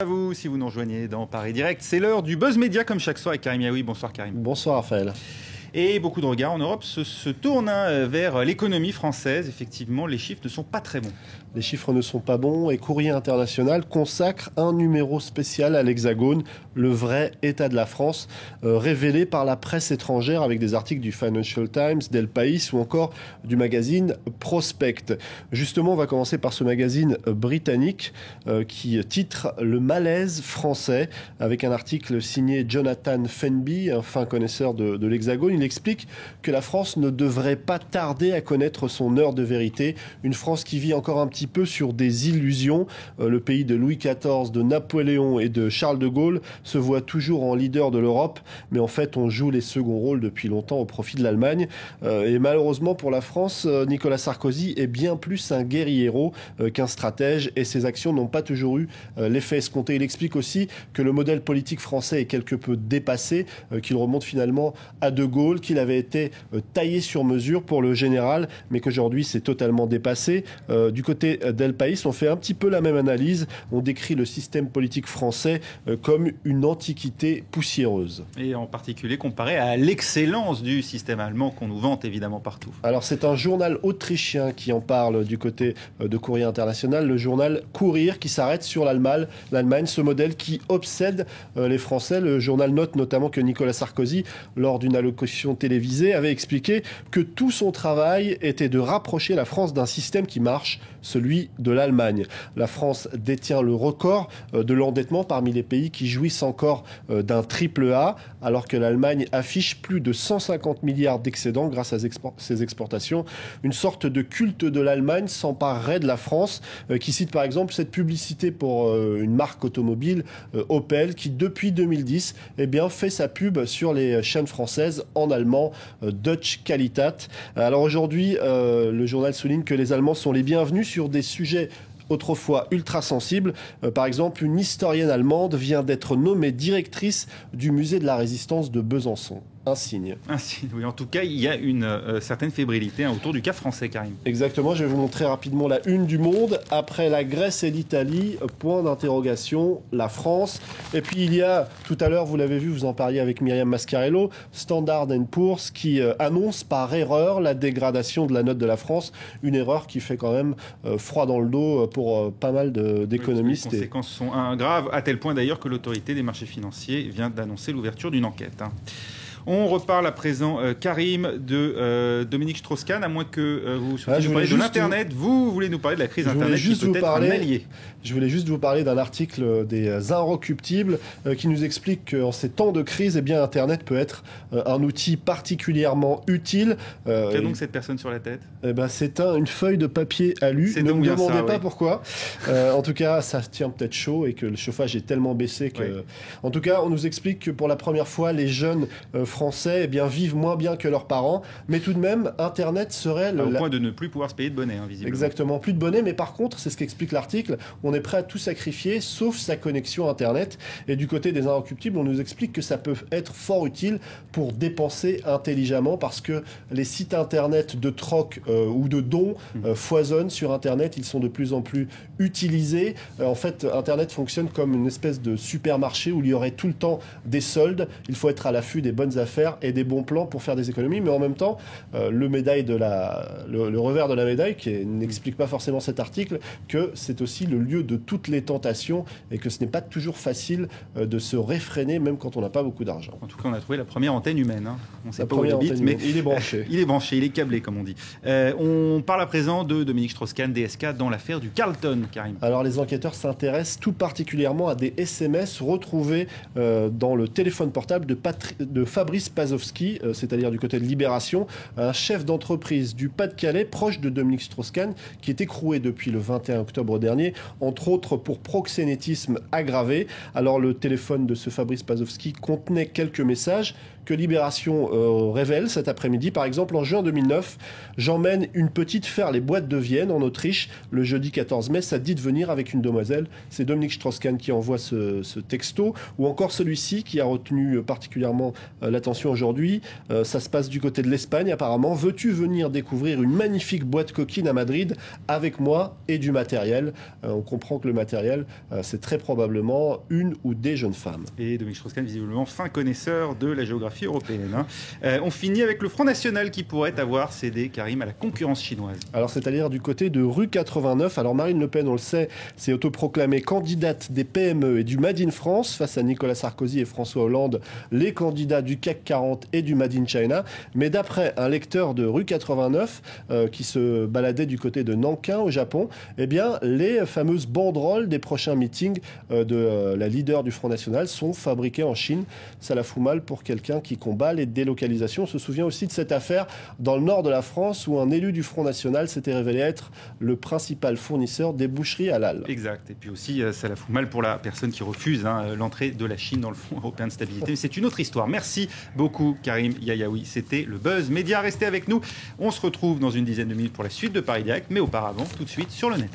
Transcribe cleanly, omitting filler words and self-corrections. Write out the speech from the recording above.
À vous, si vous nous rejoignez dans Paris Direct, c'est l'heure du Buzz Média comme chaque soir avec Karim Yaoui. Bonsoir Karim. Bonsoir Raphaël. Et beaucoup de regards en Europe se tournent vers l'économie française. Effectivement, les chiffres ne sont pas très bons. Les chiffres ne sont pas bons et Courrier International consacre un numéro spécial à l'Hexagone, le vrai état de la France, révélé par la presse étrangère avec des articles du Financial Times, d'El País ou encore du magazine Prospect. Justement, on va commencer par ce magazine britannique qui titre « Le malaise français » avec un article signé Jonathan Fenby, un fin connaisseur de l'Hexagone. Il explique que la France ne devrait pas tarder à connaître son heure de vérité. Une France qui vit encore un petit peu sur des illusions. Le pays de Louis XIV, de Napoléon et de Charles de Gaulle se voit toujours en leader de l'Europe, mais en fait on joue les seconds rôles depuis longtemps au profit de l'Allemagne. Et malheureusement pour la France, Nicolas Sarkozy est bien plus un guerriero qu'un stratège et ses actions n'ont pas toujours eu l'effet escompté. Il explique aussi que le modèle politique français est quelque peu dépassé, qu'il remonte finalement à de Gaulle, qu'il avait été taillé sur mesure pour le général, mais qu'aujourd'hui c'est totalement dépassé. Du côté d'El País, on fait un petit peu la même analyse. On décrit le système politique français comme une antiquité poussiéreuse. Et en particulier comparé à l'excellence du système allemand qu'on nous vante évidemment partout. Alors c'est un journal autrichien qui en parle du côté de Courrier International, le journal Courir qui s'arrête sur l'Allemagne, ce modèle qui obsède les Français. Le journal note notamment que Nicolas Sarkozy, lors d'une allocution télévisée, avait expliqué que tout son travail était de rapprocher la France d'un système qui marche, celui de l'Allemagne. La France détient le record de l'endettement parmi les pays qui jouissent encore d'un triple A, alors que l'Allemagne affiche plus de 150 milliards d'excédents grâce à ses exportations. Une sorte de culte de l'Allemagne s'emparerait de la France, qui cite par exemple cette publicité pour une marque automobile, Opel, qui depuis 2010 fait sa pub sur les chaînes françaises en allemand, Deutsche Qualität. Alors aujourd'hui, le journal souligne que les Allemands sont les bienvenus sur des sujets autrefois ultra sensibles. Par exemple, une historienne allemande vient d'être nommée directrice du musée de la Résistance de Besançon. Un signe. Un signe, oui. En tout cas, il y a une certaine fébrilité autour du cas français, Karim. Exactement. Je vais vous montrer rapidement la une du Monde. Après la Grèce et l'Italie, point d'interrogation, la France. Et puis il y a, tout à l'heure, vous l'avez vu, vous en parliez avec Myriam Mascarello, Standard & Poor's qui annonce par erreur la dégradation de la note de la France. Une erreur qui fait quand même froid dans le dos pour pas mal d'économistes. Les conséquences sont graves, à tel point d'ailleurs que l'autorité des marchés financiers vient d'annoncer l'ouverture d'une enquête. On reparle à présent, Karim, de Dominique Strauss-Kahn, à moins que vous souhaitiez nous parler de l'Internet. Vous voulez nous parler de la crise Internet qui peut être un allié. Je voulais juste vous parler d'un article des Inrecuptibles qui nous explique qu'en ces temps de crise, Internet peut être un outil particulièrement utile. Qu'a donc cette personne sur la tête ? C'est une feuille de papier alu. Ne me demandez pas pourquoi. En tout cas, ça tient peut-être chaud et que le chauffage est tellement baissé que... Oui. En tout cas, on nous explique que pour la première fois, les jeunes français vivent moins bien que leurs parents, mais tout de même Internet serait au point de ne plus pouvoir se payer de bonnet, visiblement. Exactement, plus de bonnet, mais par contre, c'est ce qu'explique l'article, on est prêt à tout sacrifier sauf sa connexion Internet. Et du côté des Inrecuptibles, on nous explique que ça peut être fort utile pour dépenser intelligemment parce que les sites Internet de troc ou de dons foisonnent sur Internet, ils sont de plus en plus utilisés. En fait, Internet fonctionne comme une espèce de supermarché où il y aurait tout le temps des soldes, il faut être à l'affût des bonnes affaires et des bons plans pour faire des économies, mais en même temps, le revers de la médaille, qui n'explique pas forcément cet article, que c'est aussi le lieu de toutes les tentations et que ce n'est pas toujours facile de se réfréner, même quand on n'a pas beaucoup d'argent. En tout cas, on a trouvé la première antenne humaine. On ne sait pas où il habite, mais il est branché. Il est branché, il est câblé, comme on dit. On parle à présent de Dominique Strauss-Kahn, DSK, dans l'affaire du Carlton, Karim. Alors, les enquêteurs s'intéressent tout particulièrement à des SMS retrouvés dans le téléphone portable de Fabrice Pazowski, c'est-à-dire du côté de Libération, un chef d'entreprise du Pas-de-Calais proche de Dominique Strauss-Kahn qui est écroué depuis le 21 octobre dernier, entre autres pour proxénétisme aggravé. Alors le téléphone de ce Fabrice Pazowski contenait quelques messages que Libération révèle cet après-midi. Par exemple, en juin 2009, j'emmène une petite faire les boîtes de Vienne en Autriche le jeudi 14 mai. Ça dit de venir avec une demoiselle. C'est Dominique Strauss-Kahn qui envoie ce texto. Ou encore celui-ci qui a retenu particulièrement l'attention l'attention aujourd'hui. Ça se passe du côté de l'Espagne apparemment. Veux-tu venir découvrir une magnifique boîte coquine à Madrid avec moi et du matériel? On comprend que le matériel, c'est très probablement une ou des jeunes femmes. Et Dominique Strauss-Kahn, visiblement fin connaisseur de la géographie européenne. On finit avec le Front National qui pourrait avoir cédé, Karim, à la concurrence chinoise. Alors, c'est-à-dire du côté de rue 89. Alors, Marine Le Pen, on le sait, s'est autoproclamée candidate des PME et du Made in France face à Nicolas Sarkozy et François Hollande, les candidats du CAC 40 et du Made in China. Mais d'après un lecteur de rue 89 qui se baladait du côté de Nankin au Japon, eh bien, les fameuses banderoles des prochains meetings de la leader du Front National sont fabriquées en Chine. Ça la fout mal pour quelqu'un qui combat les délocalisations. On se souvient aussi de cette affaire dans le nord de la France où un élu du Front National s'était révélé être le principal fournisseur des boucheries halal. Exact. Et puis aussi, ça la fout mal pour la personne qui refuse l'entrée de la Chine dans le Fonds européen de stabilité. Mais c'est une autre histoire. Merci beaucoup, Karim Yayaoui. C'était le Buzz Média. Restez avec nous. On se retrouve dans une dizaine de minutes pour la suite de Paris Direct. Mais auparavant, tout de suite sur le net.